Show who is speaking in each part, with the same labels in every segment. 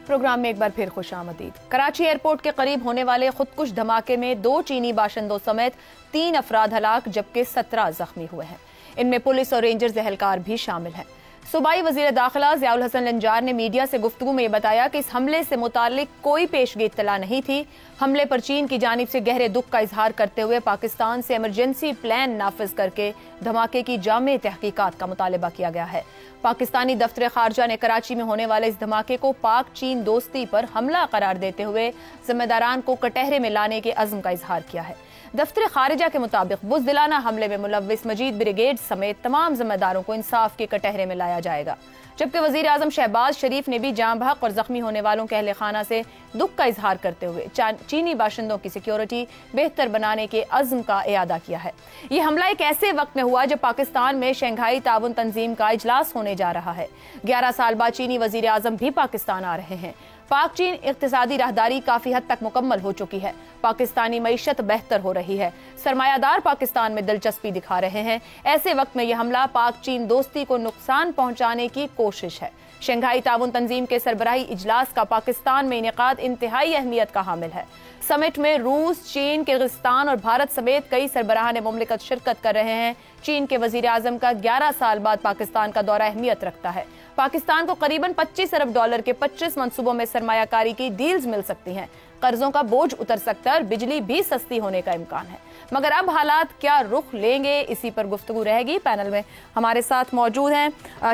Speaker 1: Programme میں ایک بار پھر خوش آمدید۔ کراچی ایئرپورٹ کے قریب ہونے والے خودکش دھماکے میں 2 چینی باشندوں سمیت 3 افراد ہلاک جبکہ 17 زخمی ہوئے ہیں۔ ان میں پولیس اور رینجرز اہلکار بھی شامل ہیں۔ صوبائی وزیر داخلہ ضیاء الحسن لنجار نے میڈیا سے گفتگو میں یہ بتایا کہ اس حملے سے متعلق کوئی پیشگی اطلاع نہیں تھی۔ حملے پر چین کی جانب سے گہرے دکھ کا اظہار کرتے ہوئے پاکستان سے ایمرجنسی پلان نافذ کر کے دھماکے کی جامع تحقیقات کا مطالبہ کیا گیا ہے۔ پاکستانی دفتر خارجہ نے کراچی میں ہونے والے اس دھماکے کو پاک چین دوستی پر حملہ قرار دیتے ہوئے ذمہ داران کو کٹہرے میں لانے کے عزم کا اظہار کیا ہے۔ دفتر خارجہ کے مطابق بزدلانہ حملے میں ملوث مجید بریگیڈ سمیت تمام ذمہ داروں کو انصاف کے کٹہرے میں لایا جائے گا، جبکہ وزیر اعظم شہباز شریف نے بھی جاں بحق اور زخمی ہونے والوں کے اہل خانہ سے دکھ کا اظہار کرتے ہوئے چینی باشندوں کی سیکیورٹی بہتر بنانے کے عزم کا اعادہ کیا ہے۔ یہ حملہ ایک ایسے وقت میں ہوا جب پاکستان میں شنگھائی تعاون تنظیم کا اجلاس ہونے جا رہا ہے۔ 11 سال بعد چینی وزیر اعظم بھی پاکستان آ رہے ہیں۔ پاک چین اقتصادی راہداری کافی حد تک مکمل ہو چکی ہے۔ پاکستانی معیشت بہتر ہو رہی ہے۔ سرمایہ دار پاکستان میں دلچسپی دکھا رہے ہیں۔ ایسے وقت میں یہ حملہ پاک چین دوستی کو نقصان پہنچانے کی کوشش ہے۔ شنگھائی تعاون تنظیم کے سربراہی اجلاس کا پاکستان میں انعقاد انتہائی اہمیت کا حامل ہے۔ سمٹ میں روس، چین، کرغزستان اور بھارت سمیت کئی سربراہان مملکت شرکت کر رہے ہیں۔ چین کے وزیر اعظم کا 11 سال بعد پاکستان کا دورہ اہمیت رکھتا ہے۔ پاکستان کو قریباً $25 ارب کے 25 منصوبوں میں سرمایہ کاری کی ڈیلز مل سکتی ہیں۔ قرضوں کا بوجھ اتر سکتا ہے اور بجلی بھی سستی ہونے کا امکان ہے۔ مگر اب حالات کیا رخ لیں گے، اسی پر گفتگو رہے گی۔ پینل میں ہمارے ساتھ موجود ہیں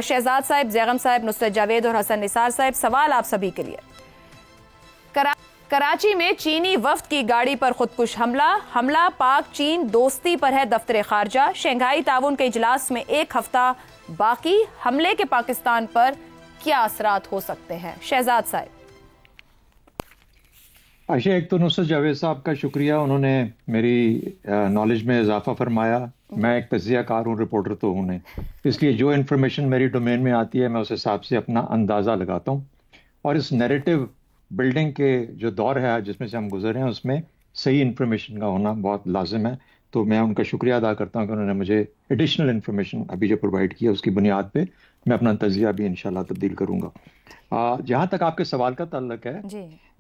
Speaker 1: شہزاد صاحب، زیغم صاحب، نصرت جاوید اور حسن نثار صاحب۔ سوال آپ سبھی کے لیے، کراچی میں چینی وفد کی گاڑی پر خودکش حملہ پاک چین دوستی پر ہے دفتر خارجہ۔ شنگھائی تعاون کے اجلاس میں 1 ہفتہ باقی، حملے کے پاکستان پر کیا اثرات ہو سکتے ہیں؟ شہزاد صاحب۔
Speaker 2: عائشہ، ایک تو نصرت جاوید صاحب کا شکریہ، انہوں نے میری نالج میں اضافہ فرمایا۔ میں ایک تجزیہ کار ہوں، رپورٹر تو ہوں نہیں، اس لیے جو انفارمیشن میری ڈومین میں آتی ہے میں اس حساب سے اپنا اندازہ لگاتا ہوں، اور اس نیریٹو بلڈنگ کے جو دور ہے جس میں سے ہم گزرے ہیں اس میں صحیح انفارمیشن کا ہونا بہت لازم ہے۔ تو میں ان کا شکریہ ادا کرتا ہوں کہ انہوں نے مجھے ایڈیشنل انفارمیشن ابھی جو پرووائڈ کیا، اس کی بنیاد پہ میں اپنا تجزیہ بھی انشاءاللہ تبدیل کروں گا۔ جہاں تک آپ کے سوال کا تعلق ہے،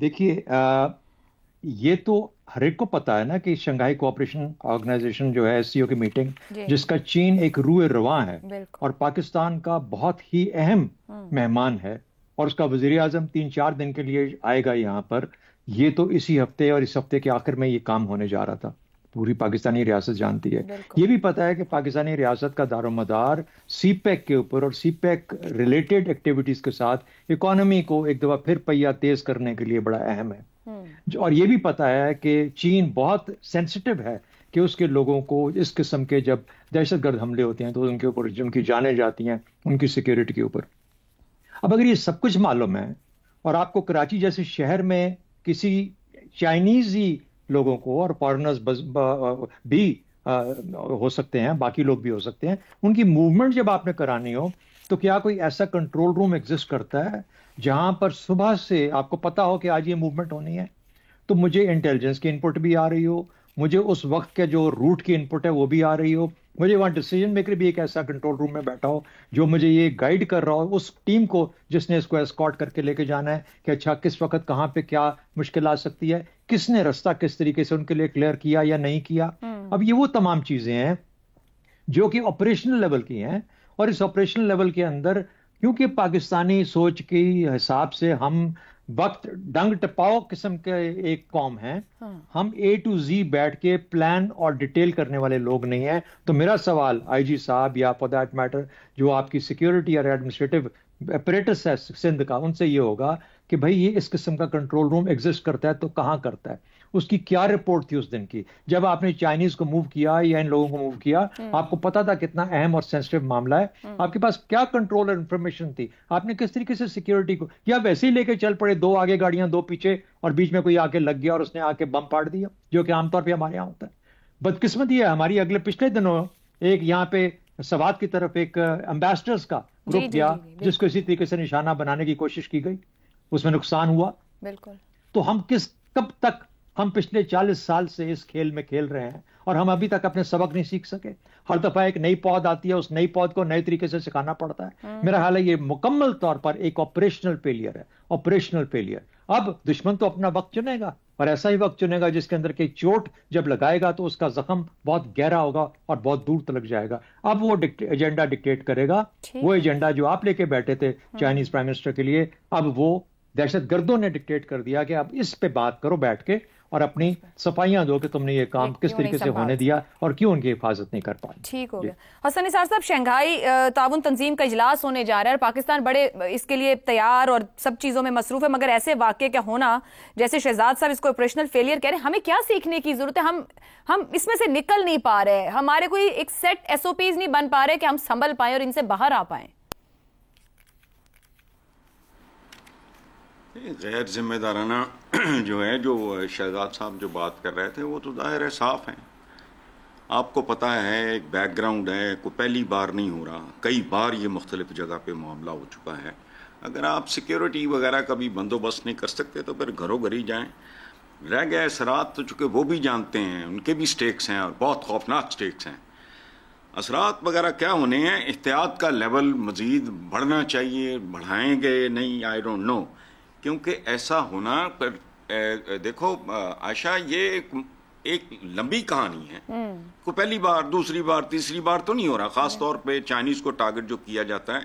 Speaker 2: دیکھیے یہ تو ہر ایک کو پتا ہے نا کہ شنگھائی کوآپریشن آرگنائزیشن جو ہے SCO کی میٹنگ، جس کا چین ایک روئے رواں ہے اور پاکستان کا بہت ہی اہم مہمان ہے، اور اس کا وزیر اعظم 3-4 دن کے لیے آئے گا یہاں پر، یہ تو اسی ہفتے اور اس ہفتے کے آخر میں یہ کام ہونے جا رہا تھا۔ پوری پاکستانی ریاست جانتی ہے، یہ بھی پتا ہے کہ پاکستانی ریاست کا دار و مدار سی پیک کے اوپر اور سی پیک ریلیٹڈ ایکٹیویٹیز کے ساتھ اکانومی کو ایک دفعہ پھر پہیہ تیز کرنے کے لیے بڑا اہم ہے۔ اور یہ بھی پتا ہے کہ چین بہت سینسٹیو ہے کہ اس کے لوگوں کو اس قسم کے جب دہشت گرد حملے ہوتے ہیں تو ان کے اوپر ان کی جانیں جاتی ہیں، ان کی سیکیورٹی کے اوپر۔ اب اگر یہ سب کچھ معلوم ہے اور آپ کو کراچی جیسے شہر میں کسی چائنیزی لوگوں کو، اور فارنرز بھی ہو سکتے ہیں، باقی لوگ بھی ہو سکتے ہیں، ان کی موومنٹ جب آپ نے کرانی ہو تو کیا کوئی ایسا کنٹرول روم ایگزسٹ کرتا ہے جہاں پر صبح سے آپ کو پتا ہو کہ آج یہ موومنٹ ہونی ہے؟ تو مجھے انٹیلیجنس کی انپٹ بھی آ رہی ہو، مجھے اس وقت کے جو روٹ کی انپٹ ہے وہ بھی آ رہی ہو، مجھے وہاں ڈیسیجن میکر بھی ایک ایسا کنٹرول روم میں بیٹھا ہو جو مجھے یہ گائیڈ کر رہا ہو، اس ٹیم کو جس نے اس کو اسکارٹ کر کے لے کے جانا ہے کہ اچھا کس وقت کہاں پہ کیا مشکل آ سکتی ہے، کس نے رستہ کس طریقے سے ان کے لیے کلیئر کیا یا نہیں کیا۔ اب یہ وہ تمام چیزیں ہیں جو کہ آپریشنل لیول کی ہیں، اور اس آپریشنل لیول کے اندر کیونکہ پاکستانی سوچ کے حساب سے ہم وقت ڈنگ ٹپاؤ قسم کے ایک قوم ہیں، ہم A to Z بیٹھ کے پلان اور ڈیٹیل کرنے والے لوگ نہیں ہیں۔ تو میرا سوال IG صاحب یا فار دیٹ میٹر جو آپ کی سیکیورٹی اور ایڈمنسٹریٹو اپریٹس ہے سندھ کا، ان سے یہ ہوگا کہ بھائی یہ اس قسم کا کنٹرول روم ایگزسٹ کرتا ہے تو کہاں کرتا ہے، اس کی کیا رپورٹ تھی اس دن کی جب آپ نے چائنیز کو موو کیا یا ان لوگوں کو موو کیا، آپ کو پتا تھا کتنا اہم اور سینسٹیو معاملہ ہے، آپ کے پاس کیا کنٹرول اور انفارمیشن تھی، آپ نے کس طریقے سے سیکیورٹی کو، یا ویسے ہی لے کے چل پڑے، 2 آگے گاڑیاں 2 پیچھے اور بیچ میں کوئی آ کے لگ گیا اور اس نے آ کے بم پاڑ دیا، جو کہ عام طور پہ ہمارے یہاں ہوتا ہے۔ بدقسمتی ہے ہماری، پچھلے دنوں ایک یہاں پہ سوات کی طرف ایک امبیسڈرز کا گروپ گیا جس کو اسی طریقے سے نشانہ بنانے کی کوشش کی گئی، اس میں نقصان ہوا۔
Speaker 1: بالکل۔
Speaker 2: تو ہم کب تک ہم پچھلے 40 سال سے اس کھیل میں کھیل رہے ہیں اور ہم ابھی تک اپنے سبق نہیں سیکھ سکے. ہر دفعہ ایک نئی پود آتی ہے, اس نئی پود کو نئے طریقے سے سکھانا پڑتا ہے. میرا خیال ہے یہ مکمل طور پر ایک آپریشنل فیلئر ہے, آپریشنل فیلئر. اب دشمن تو اپنا وقت چنے گا اور ایسا ہی وقت چنے گا جس کے اندر کہ چوٹ جب لگائے گا تو اس کا زخم بہت گہرا ہوگا اور بہت دور تلک جائے گا. اب وہ ایجنڈا ڈکٹیٹ کرے گا, وہ ایجنڈا جو آپ لے کے بیٹھے تھے چائنیز پرائم منسٹر کے لیے, اب وہ دہشت گردوں نے ڈکٹیٹ کر دیا کہ اب اس پہ بات کرو بیٹھ کے اور اپنی صفائیاں دو کہ تم نے یہ کام کس طریقے سے ہونے دیا اور کیوں ان کی حفاظت نہیں کر پائی.
Speaker 1: ٹھیک ہو گیا. حسن نثار صاحب, شنگھائی تعاون تنظیم کا اجلاس ہونے جا رہا ہے اور پاکستان بڑے اس کے لیے تیار اور سب چیزوں میں مصروف ہے, مگر ایسے واقعے کا ہونا جیسے شہزاد صاحب اس کو آپریشنل فیلئر کہہ رہے ہیں, ہمیں کیا سیکھنے کی ضرورت ہے؟ ہم اس میں سے نکل نہیں پا رہے, ہمارے کوئی ایک سیٹ SOPs نہیں بن پا رہے کہ ہم سنبھل پائیں اور ان سے باہر آ پائیں.
Speaker 3: غیر ذمہ دارانہ جو ہے, جو شہزاد صاحب جو بات کر رہے تھے وہ تو ظاہر ہے صاف ہیں. آپ کو پتہ ہے ایک بیک گراؤنڈ ہے, کوئی پہلی بار نہیں ہو رہا, کئی بار یہ مختلف جگہ پہ معاملہ ہو چکا ہے. اگر آپ سیکیورٹی وغیرہ کا بھی بندوبست نہیں کر سکتے تو پھر گھروں گھر ہی جائیں. رہ گئے اثرات تو چونکہ وہ بھی جانتے ہیں, ان کے بھی سٹیکس ہیں اور بہت خوفناک سٹیکس ہیں. اثرات وغیرہ کیا ہونے ہیں, احتیاط کا لیول مزید بڑھنا چاہیے. بڑھائیں گے نہیں, آئی ڈونٹ نو, کیونکہ ایسا ہونا پر دیکھو عائشہ, یہ ایک لمبی کہانی ہے. کوئی پہلی بار, دوسری بار, تیسری بار تو نہیں ہو رہا, خاص طور پہ چائنیز کو ٹارگٹ جو کیا جاتا ہے.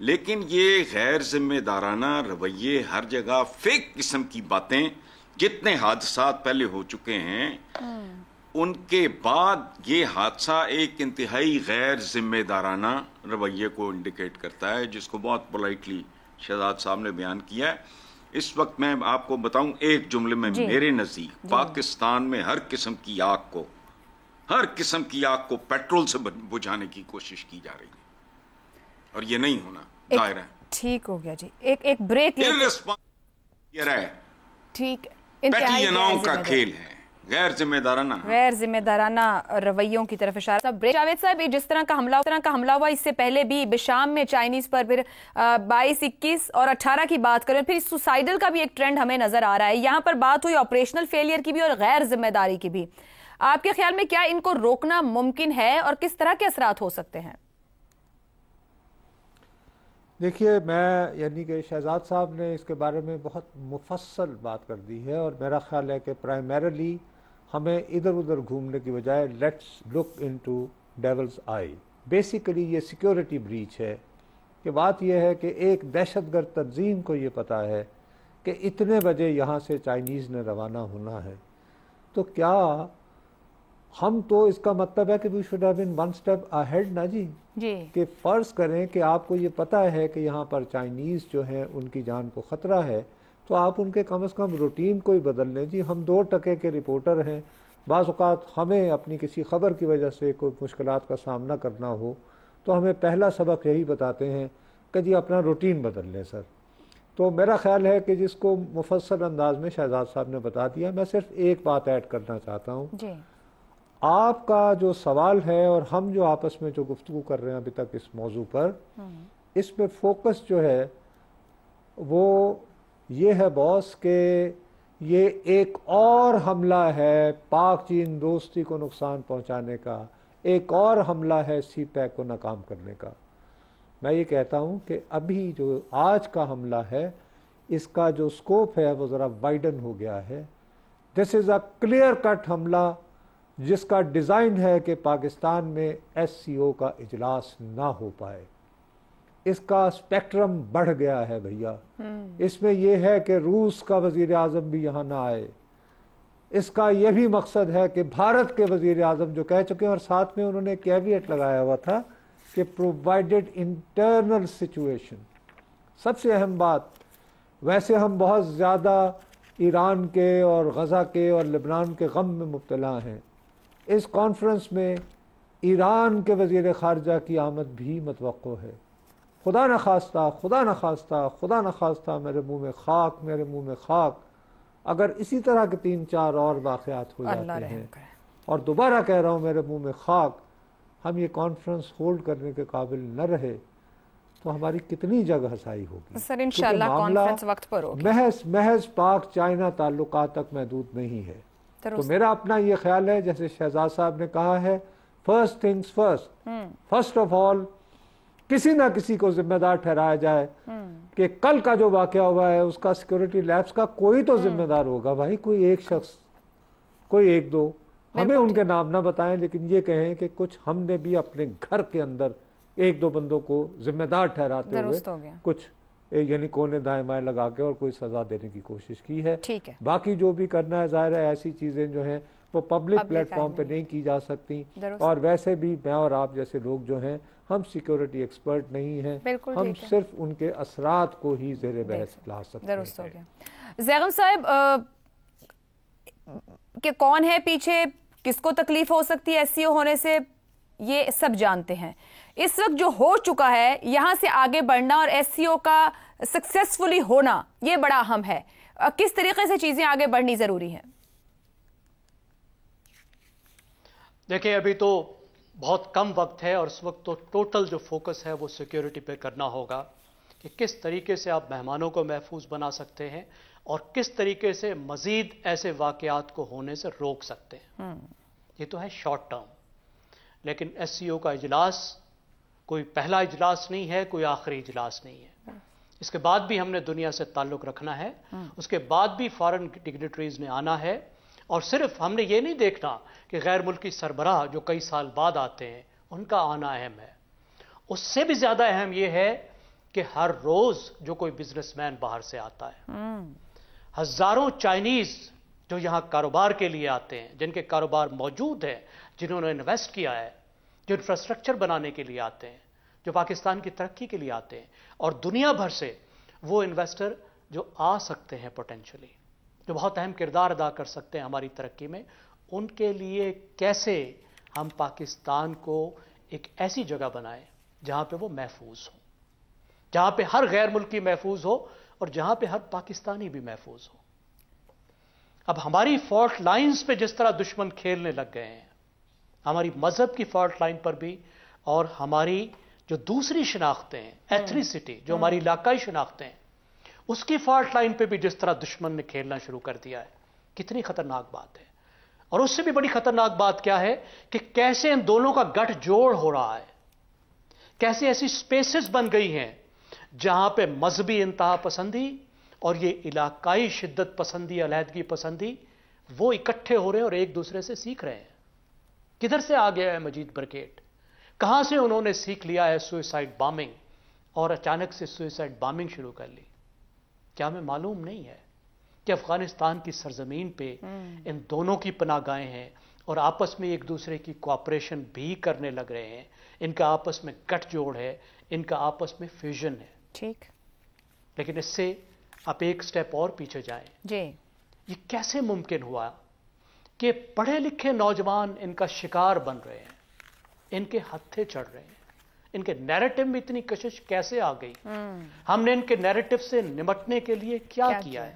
Speaker 3: لیکن یہ غیر ذمہ دارانہ رویے, ہر جگہ فیک قسم کی باتیں, جتنے حادثات پہلے ہو چکے ہیں ان کے بعد یہ حادثہ ایک انتہائی غیر ذمہ دارانہ رویے کو انڈیکیٹ کرتا ہے, جس کو بہت پولائٹلی شہزاد صاحب نے بیان کیا ہے. اس وقت میں آپ کو بتاؤں ایک جملے میں, میرے نزدیک پاکستان میں ہر قسم کی آگ کو پیٹرول سے بجھانے کی کوشش کی جا رہی ہے اور یہ نہیں ہونا ظاہر ہے.
Speaker 1: ٹھیک ہو گیا جی, ایک بریک.
Speaker 3: یہ رہے
Speaker 1: ٹھیک,
Speaker 3: پیٹی اناؤں کا کھیل ہے, غیر ذمہ دارانہ
Speaker 1: رویوں کی طرف اشارہ. جاوید صاحب, جس طرح کا حملہ ہوا, اس سے پہلے بھی بشام میں چائنیز پر پھر 22, 21 اور 18 کی بات کریں, پھر سوسائڈل کا بھی ایک ٹرینڈ ہمیں نظر آ رہا ہے. یہاں پر بات ہوئی آپریشنل فیلئر کی بھی اور غیر ذمہ داری کی بھی. آپ کے خیال میں کیا ان کو روکنا ممکن ہے اور کس طرح کے اثرات ہو سکتے ہیں؟
Speaker 4: دیکھیے, میں یعنی کہ شہزاد صاحب نے اس کے بارے میں بہت مفصل بات کر دی ہے اور میرا خیال ہے کہ پرائمریلی ہمیں ادھر ادھر گھومنے کی بجائے let's look into devil's eye. Basically یہ سیکیورٹی بریچ ہے کہ بات یہ ہے کہ ایک دہشت گرد تنظیم کو یہ پتہ ہے کہ اتنے بجے یہاں سے چائنیز نے روانہ ہونا ہے, تو کیا ہم تو اس کا مطلب ہے کہ we should have been one step ahead نا جی, کہ فرض کریں کہ آپ کو یہ پتہ ہے کہ یہاں پر چائنیز جو ہیں ان کی جان کو خطرہ ہے, تو آپ ان کے کم از کم روٹین کو ہی بدل لیں جی. ہم 2 ٹکے کے رپورٹر ہیں, بعض اوقات ہمیں اپنی کسی خبر کی وجہ سے کوئی مشکلات کا سامنا کرنا ہو تو ہمیں پہلا سبق یہی بتاتے ہیں کہ جی اپنا روٹین بدل لیں سر. تو میرا خیال ہے کہ جس کو مفصل انداز میں شہزاد صاحب نے بتا دیا, میں صرف ایک بات ایڈ کرنا چاہتا ہوں. آپ کا جو سوال ہے اور ہم جو آپس میں جو گفتگو کر رہے ہیں ابھی تک اس موضوع پر, اس میں فوکس جو ہے وہ یہ ہے باس کہ یہ ایک اور حملہ ہے پاک چین دوستی کو نقصان پہنچانے کا, ایک اور حملہ ہے سی پیک کو ناکام کرنے کا. میں یہ کہتا ہوں کہ ابھی جو آج کا حملہ ہے اس کا جو سکوپ ہے وہ ذرا وائڈن ہو گیا ہے. دس از اے کلیئر کٹ حملہ جس کا ڈیزائن ہے کہ پاکستان میں SCO کا اجلاس نہ ہو پائے. اس کا اسپیکٹرم بڑھ گیا ہے بھیا. اس میں یہ ہے کہ روس کا وزیر اعظم بھی یہاں نہ آئے. اس کا یہ بھی مقصد ہے کہ بھارت کے وزیر اعظم جو کہہ چکے ہیں, اور ساتھ میں انہوں نے کیویٹ لگایا ہوا تھا کہ پرووائڈڈ انٹرنل سچویشن. سب سے اہم بات, ویسے ہم بہت زیادہ ایران کے اور غزہ کے اور لبنان کے غم میں مبتلا ہیں, اس کانفرنس میں ایران کے وزیر خارجہ کی آمد بھی متوقع ہے. خدا نخواستہ میرے منہ میں خاک, اگر اسی طرح کے 3-4 اور واقعات ہو جاتے ہیں, اور دوبارہ کہہ رہا ہوں میرے منہ میں خاک, ہم یہ کانفرنس ہولڈ کرنے کے قابل نہ رہے تو ہماری کتنی جگ ہسائی ہوگی.
Speaker 1: سر انشاءاللہ کانفرنس وقت پر ہوگی.
Speaker 4: محض پاک چائنا تعلقات تک محدود نہیں ہے. تو میرا اپنا یہ خیال ہے جیسے شہزاد صاحب نے کہا ہے first things first, first of all کسی نہ کسی کو ذمہ دار ٹھہرایا جائے کہ کل کا جو واقعہ ہوا ہے اس کا سیکورٹی لیپس کا کوئی تو ذمہ دار ہوگا. بھائی کوئی ایک شخص، کوئی ایک دو، ہمیں ان کے نام نہ بتائیں لیکن یہ کہیں کہ کچھ ہم نے بھی اپنے گھر کے اندر ایک دو بندوں کو ذمہ دار ٹھہراتے ہوئے کچھ یعنی کونے دائیں بائیں لگا کے اور کوئی سزا دینے کی کوشش کی ہے. باقی جو بھی کرنا ہے ظاہر ہے ایسی چیزیں جو ہیں وہ پبلک پلیٹ فارم پہ نہیں کی جا سکتی. اور ویسے بھی میں اور آپ جیسے لوگ جو ہیں ہم سیکیورٹی ایکسپرٹ نہیں ہیں، ہم صرف ان کے اثرات کو ہی زیر بحث لا سکتے ہیں.
Speaker 1: زیغم صاحب کہ کون ہے پیچھے، کس کو تکلیف ہو سکتی ہے ایس سی او ہونے سے، یہ سب جانتے ہیں. اس وقت جو ہو چکا ہے یہاں سے آگے بڑھنا اور ایس سی او کا سکسیسفلی ہونا یہ بڑا اہم ہے. کس طریقے سے چیزیں آگے بڑھنی ضروری ہیں؟
Speaker 5: دیکھیں ابھی تو بہت کم وقت ہے اور اس وقت تو ٹوٹل جو فوکس ہے وہ سیکیورٹی پہ کرنا ہوگا کہ کس طریقے سے آپ مہمانوں کو محفوظ بنا سکتے ہیں اور کس طریقے سے مزید ایسے واقعات کو ہونے سے روک سکتے ہیں. یہ تو ہے شارٹ ٹرم. لیکن ایس سی او کا اجلاس کوئی پہلا اجلاس نہیں ہے، کوئی آخری اجلاس نہیں ہے. اس کے بعد بھی ہم نے دنیا سے تعلق رکھنا ہے، اس کے بعد بھی فارن ڈگنیٹریز نے آنا ہے. اور صرف ہم نے یہ نہیں دیکھنا کہ غیر ملکی سربراہ جو کئی سال بعد آتے ہیں ان کا آنا اہم ہے. اس سے بھی زیادہ اہم یہ ہے کہ ہر روز جو کوئی بزنس مین باہر سے آتا ہے، ہزاروں چائنیز جو یہاں کاروبار کے لیے آتے ہیں، جن کے کاروبار موجود ہیں، جنہوں نے انویسٹ کیا ہے، جو انفراسٹرکچر بنانے کے لیے آتے ہیں، جو پاکستان کی ترقی کے لیے آتے ہیں، اور دنیا بھر سے وہ انویسٹر جو آ سکتے ہیں پوٹینشلی، جو بہت اہم کردار ادا کر سکتے ہیں ہماری ترقی میں، ان کے لیے کیسے ہم پاکستان کو ایک ایسی جگہ بنائیں جہاں پہ وہ محفوظ ہو، جہاں پہ ہر غیر ملکی محفوظ ہو اور جہاں پہ ہر پاکستانی بھی محفوظ ہو. اب ہماری فالٹ لائنز پہ جس طرح دشمن کھیلنے لگ گئے ہیں، ہماری مذہب کی فالٹ لائن پر بھی اور ہماری جو دوسری شناختیں ہیں، ایتھنیسٹی جو ہماری علاقائی شناختیں ہیں، اس کی فالٹ لائن پہ بھی جس طرح دشمن نے کھیلنا شروع کر دیا ہے، کتنی خطرناک بات ہے. اور اس سے بھی بڑی خطرناک بات کیا ہے کہ کیسے ان دونوں کا گٹھ جوڑ ہو رہا ہے، کیسے ایسی سپیسز بن گئی ہیں جہاں پہ مذہبی انتہا پسندی اور یہ علاقائی شدت پسندی، علیحدگی پسندی وہ اکٹھے ہو رہے ہیں اور ایک دوسرے سے سیکھ رہے ہیں. کدھر سے آ گیا ہے مجید بریگیڈ؟ کہاں سے انہوں نے سیکھ لیا ہے سوئسائڈ بامنگ اور اچانک سے سوئسائڈ بامنگ شروع کر لی؟ کیا ہمیں معلوم نہیں ہے کہ افغانستان کی سرزمین پہ ان دونوں کی پناہ گاہیں ہیں اور آپس میں ایک دوسرے کی کوآپریشن بھی کرنے لگ رہے ہیں، ان کا آپس میں گٹھ جوڑ ہے، ان کا آپس میں فیوژن ہے.
Speaker 1: ٹھیک.
Speaker 5: لیکن اس سے آپ ایک سٹیپ اور پیچھے جائیں.
Speaker 1: جی.
Speaker 5: یہ کیسے ممکن ہوا کہ پڑھے لکھے نوجوان ان کا شکار بن رہے ہیں، ان کے ہتھے چڑھ رہے ہیں، ان کے نیریٹو میں اتنی کشش کیسے آ گئی؟ ہم نے ان کے نیریٹو سے نمٹنے کے لیے کیا کیا ہے؟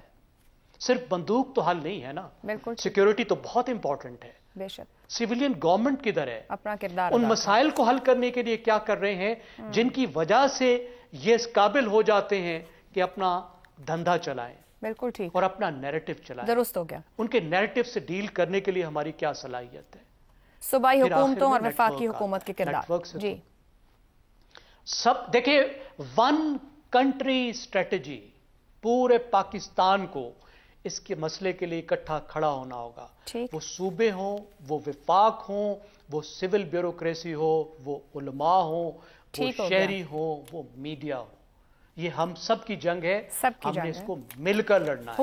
Speaker 5: صرف بندوق تو حل نہیں ہے نا،
Speaker 1: بالکل.
Speaker 5: سیکیورٹی تو بہت امپورٹنٹ ہے.
Speaker 1: بے شک.
Speaker 5: سیویلین گورنمنٹ کدھر ہے؟
Speaker 1: اپنا کردار
Speaker 5: ان مسائل کو حل کرنے کے لیے کیا کر رہے ہیں جن کی وجہ سے یہ اس قابل ہو جاتے ہیں کہ اپنا دھندا چلائیں.
Speaker 1: بالکل ٹھیک.
Speaker 5: اور اپنا نیریٹو چلائیں.
Speaker 1: درست ہو گیا.
Speaker 5: ان کے نیریٹو سے ڈیل کرنے کے لیے ہماری کیا صلاحیت ہے؟
Speaker 1: صوبائی حکومتوں اور وفاقی حکومت کے کردار. جی.
Speaker 5: سب دیکھیں، ون کنٹری اسٹریٹجی، پورے پاکستان کو اس کے مسئلے کے لیے اکٹھا کھڑا ہونا ہوگا. وہ صوبے ہوں، وہ وفاق ہوں، وہ سول بیوروکریسی ہو، وہ علماء ہوں، وہ شہری ہوں، وہ میڈیا ہو. یہ ہم سب کی جنگ ہے، ہم نے اس کو مل کر لڑنا ہے.